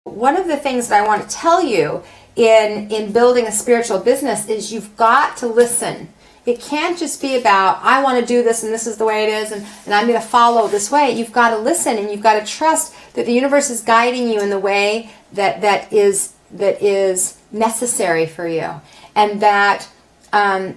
One of the things that I want to tell you in building a spiritual business is you've got to listen. It can't just be about, I want to do this and this is the way it is and I'm going to follow this way. You've got to listen and you've got to trust that the universe is guiding you in the way that is necessary for you, and that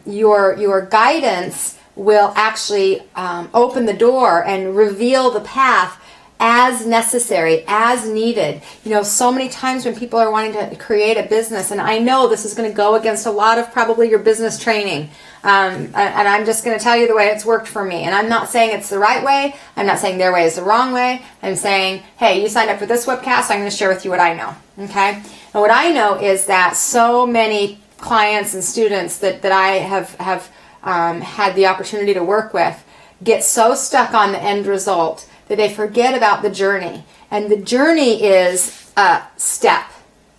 your guidance will actually open the door and reveal the path as necessary, as needed. You know, so many times when people are wanting to create a business, and I know this is going to go against a lot of probably your business training, and I'm just going to tell you the way it's worked for me. And I'm not saying it's the right way. I'm not saying their way is the wrong way. I'm saying, hey, you signed up for this webcast, I'm going to share with you what I know. Okay? And what I know is that so many clients and students that I have had the opportunity to work with get so stuck on the end result that they forget about the journey. And the journey is a step,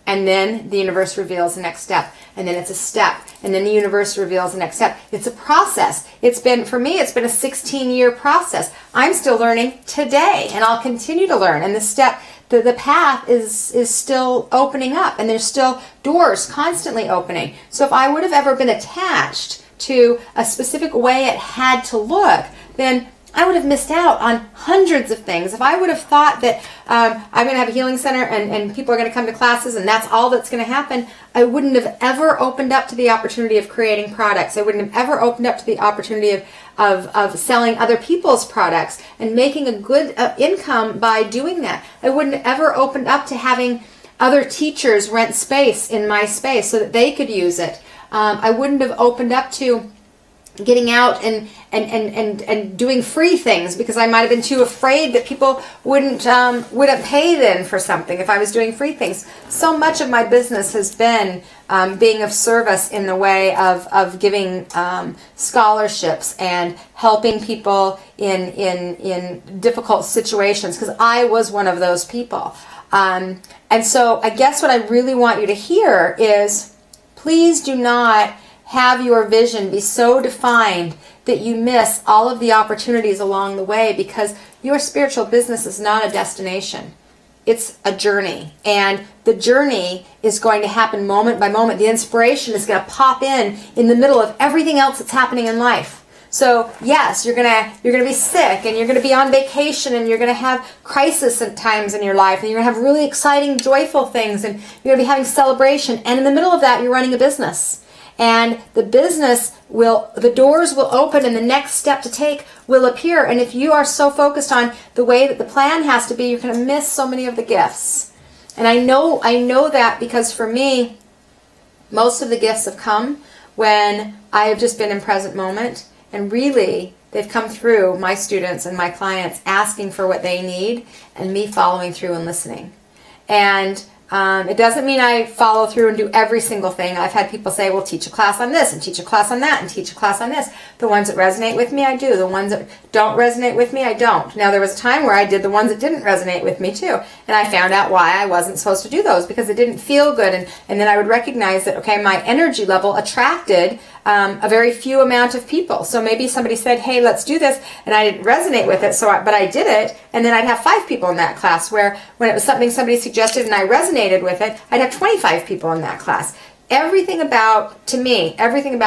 and then the universe reveals the next step, and then it's a step, and then the universe reveals the next step. It's a process. For me, it's been a 16-year process. I'm still learning today, and I'll continue to learn. And the path is still opening up, and there's still doors constantly opening. So if I would have ever been attached to a specific way it had to look, then I would have missed out on hundreds of things. If I would have thought that I'm going to have a healing center and people are going to come to classes and that's all that's going to happen, I wouldn't have ever opened up to the opportunity of creating products. I wouldn't have ever opened up to the opportunity of selling other people's products and making a good income by doing that. I wouldn't have ever opened up to having other teachers rent space in my space so that they could use it. I wouldn't have opened up to getting out and doing free things because I might have been too afraid that people wouldn't pay then for something if I was doing free things. So much of my business has been being of service in the way of giving scholarships and helping people in difficult situations, because I was one of those people. And so I guess what I really want you to hear is, please do not have your vision be so defined that you miss all of the opportunities along the way, because your spiritual business is not a destination. It's a journey, and the journey is going to happen moment by moment. The inspiration is going to pop in the middle of everything else that's happening in life. So yes, you're gonna be sick, and you're gonna be on vacation, and you're gonna have crisis at times in your life, and you're gonna have really exciting, joyful things, and you're gonna be having celebration. And in the middle of that, you're running a business. And the doors will open and the next step to take will appear. And if you are so focused on the way that the plan has to be, you're going to miss so many of the gifts. And I know that because for me, most of the gifts have come when I have just been in present moment. And really, they've come through my students and my clients asking for what they need and me following through and listening. And it doesn't mean I follow through and do every single thing. I've had people say, well, teach a class on this and teach a class on that and teach a class on this. The ones that resonate with me, I do. The ones that don't resonate with me, I don't. Now, there was a time where I did the ones that didn't resonate with me too. And I found out why I wasn't supposed to do those, because it didn't feel good. And then I would recognize that, okay, my energy level attracted a very few amount of people. So maybe somebody said, hey, let's do this, and I didn't resonate with it, but I did it, and then I'd have 5 people in that class, where when it was something somebody suggested and I resonated with it, I'd have 25 people in that class. Everything about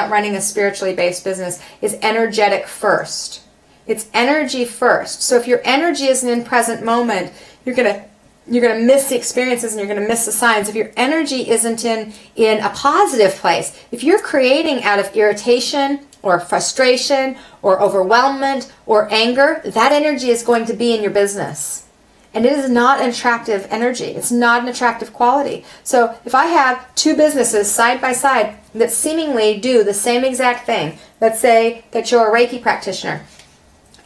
running a spiritually based business is energetic first. It's energy first. So if your energy isn't in present moment, you're going to miss the experiences and you're going to miss the signs. If your energy isn't in a positive place, if you're creating out of irritation or frustration or overwhelmment or anger, that energy is going to be in your business. And it is not an attractive energy. It's not an attractive quality. So if I have 2 businesses side by side that seemingly do the same exact thing, let's say that you're a Reiki practitioner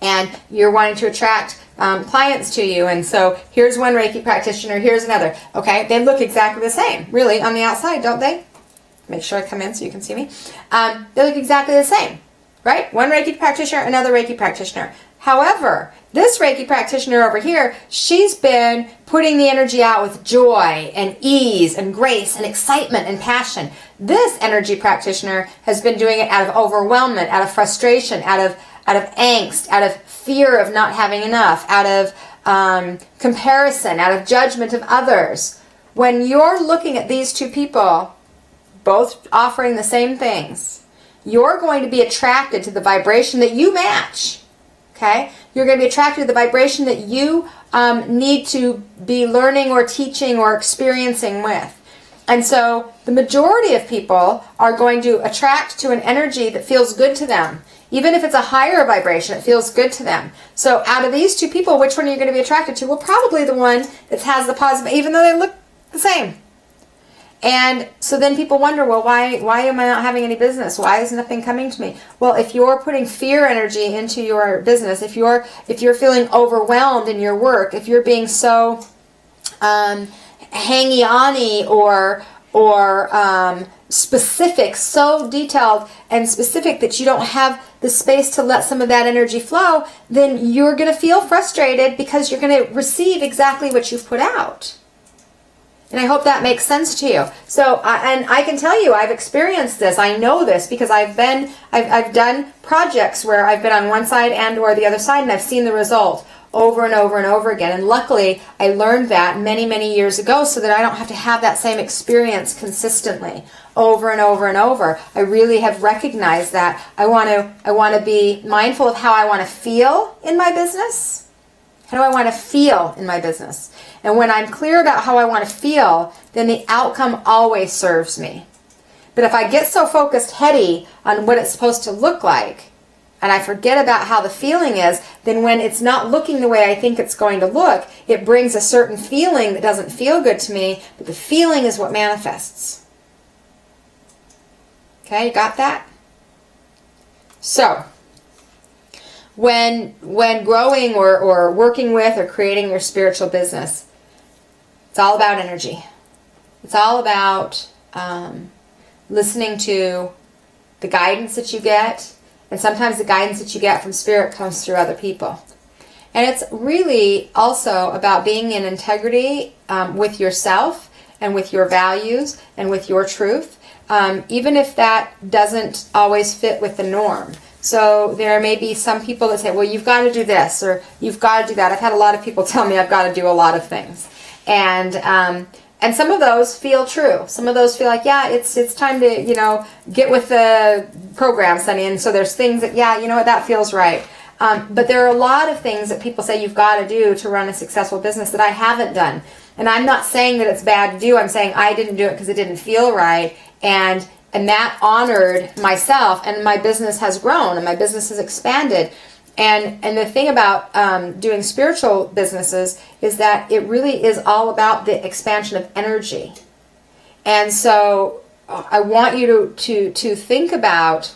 and you're wanting to attract clients to you, and so here's one Reiki practitioner, here's another. Okay, they look exactly the same, really, on the outside, don't they? Make sure I come in so you can see me. They look exactly the same, right? One Reiki practitioner, another Reiki practitioner. However, this Reiki practitioner over here, she's been putting the energy out with joy and ease and grace and excitement and passion. This energy practitioner has been doing it out of overwhelmment, out of frustration, out of angst, out of fear of not having enough, out of comparison, out of judgment of others. when you're looking at these two people, both offering the same things, you're going to be attracted to the vibration that you match. Okay? You're going to be attracted to the vibration that you need to be learning or teaching or experiencing with. And so the majority of people are going to attract to an energy that feels good to them. Even if it's a higher vibration, it feels good to them. So out of these two people, which one are you going to be attracted to? Well, probably the one that has the positive, even though they look the same. And so then people wonder, well, why am I not having any business? Why is nothing coming to me? Well, if you're putting fear energy into your business, if you're feeling overwhelmed in your work, if you're being so hangy-on-y or specific, so detailed and specific that you don't have the space to let some of that energy flow, then you're going to feel frustrated because you're going to receive exactly what you've put out. And I hope that makes sense to you. So, and I can tell you, I've experienced this. I know this because I've done projects where I've been on one side and or the other side, and I've seen the result over and over and over again. And luckily, I learned that many, many years ago so that I don't have to have that same experience consistently over and over and over. I really have recognized that I want to be mindful of how I want to feel in my business. How do I want to feel in my business? And when I'm clear about how I want to feel, then the outcome always serves me. But if I get so focused heady on what it's supposed to look like, and I forget about how the feeling is, then when it's not looking the way I think it's going to look, it brings a certain feeling that doesn't feel good to me, but the feeling is what manifests. Okay, you got that? So, when growing or working with or creating your spiritual business, it's all about energy. It's all about listening to the guidance that you get, and sometimes the guidance that you get from Spirit comes through other people. And it's really also about being in integrity with yourself and with your values and with your truth, even if that doesn't always fit with the norm. So there may be some people that say, well, you've got to do this or you've got to do that. I've had a lot of people tell me I've got to do a lot of things. And some of those feel true. Some of those feel like, yeah, it's time to, get with the program, Sonny. And so there's things that, yeah, you know what, that feels right. But there are a lot of things that people say you've got to do to run a successful business that I haven't done. And I'm not saying that it's bad to do. I'm saying I didn't do it because it didn't feel right. And that honored myself, and my business has grown and my business has expanded. And the thing about doing spiritual businesses is that it really is all about the expansion of energy. And so I want you to think about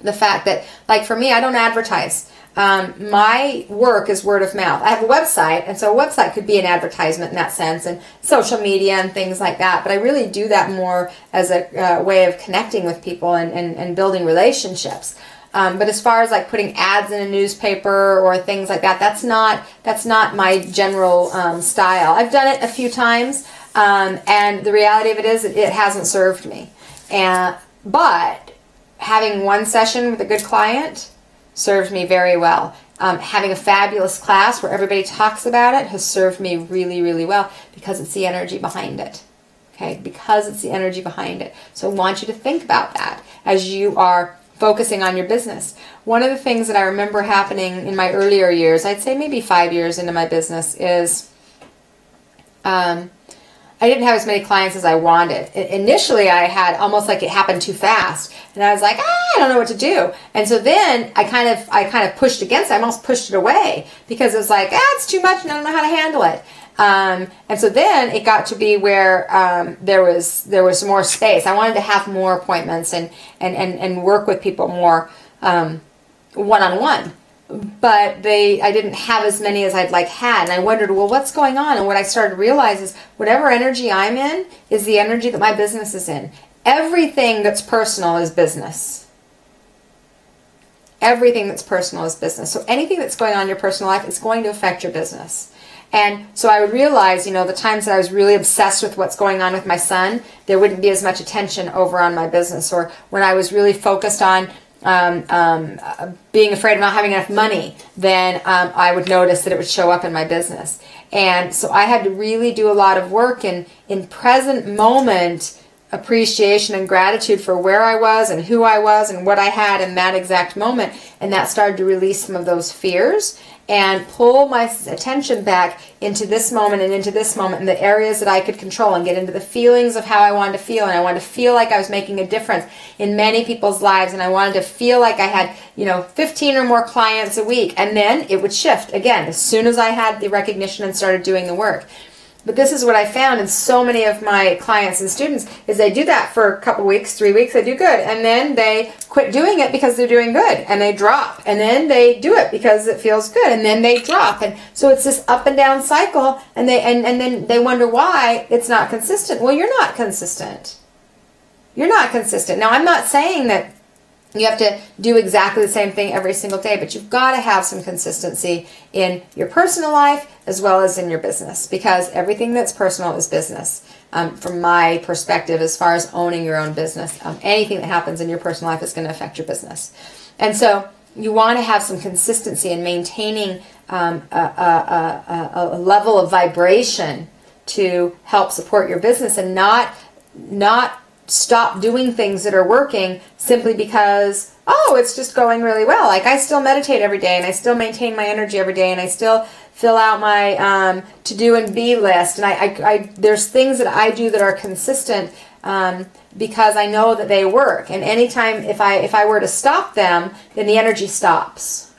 the fact that, like for me, I don't advertise. My work is word of mouth. I have a website, and so a website could be an advertisement in that sense, and social media and things like that. But I really do that more as a way of connecting with people and building relationships. But as far as like putting ads in a newspaper or things like that, that's not my general style. I've done it a few times, and the reality of it is it hasn't served me. But having one session with a good client served me very well. Having a fabulous class where everybody talks about it has served me really, really well because it's the energy behind it. Okay, because it's the energy behind it. So I want you to think about that as you are focusing on your business. One of the things that I remember happening in my earlier years, I'd say maybe 5 years into my business, is I didn't have as many clients as I wanted. Initially, I had almost like it happened too fast, and I was like, I don't know what to do. And so then I kind of pushed against it. I almost pushed it away because it was like, it's too much, and I don't know how to handle it. And so then it got to be where there was more space. I wanted to have more appointments and work with people more one-on-one. But I didn't have as many as I'd had. And I wondered, well, what's going on? And what I started to realize is whatever energy I'm in is the energy that my business is in. Everything that's personal is business. Everything that's personal is business. So anything that's going on in your personal life is going to affect your business. And so I would realize, the times that I was really obsessed with what's going on with my son, there wouldn't be as much attention over on my business. Or when I was really focused on being afraid of not having enough money, then I would notice that it would show up in my business. And so I had to really do a lot of work in present moment appreciation and gratitude for where I was and who I was and what I had in that exact moment. And that started to release some of those fears and pull my attention back into this moment and into this moment and the areas that I could control and get into the feelings of how I wanted to feel. And I wanted to feel like I was making a difference in many people's lives. And I wanted to feel like I had, 15 or more clients a week. And then it would shift again as soon as I had the recognition and started doing the work. But this is what I found in so many of my clients and students is they do that for a couple weeks, 3 weeks, they do good. And then they quit doing it because they're doing good and they drop. And then they do it because it feels good and then they drop. And so it's this up and down cycle and then they wonder why it's not consistent. Well, you're not consistent. You're not consistent. Now, I'm not saying that you have to do exactly the same thing every single day, but you've got to have some consistency in your personal life as well as in your business, because everything that's personal is business. From my perspective, as far as owning your own business, anything that happens in your personal life is going to affect your business. And so you want to have some consistency in maintaining a level of vibration to help support your business and not stop doing things that are working simply because, it's just going really well. Like I still meditate every day and I still maintain my energy every day and I still fill out my to-do and be list. And I there's things that I do that are consistent because I know that they work. And anytime if I were to stop them, then the energy stops.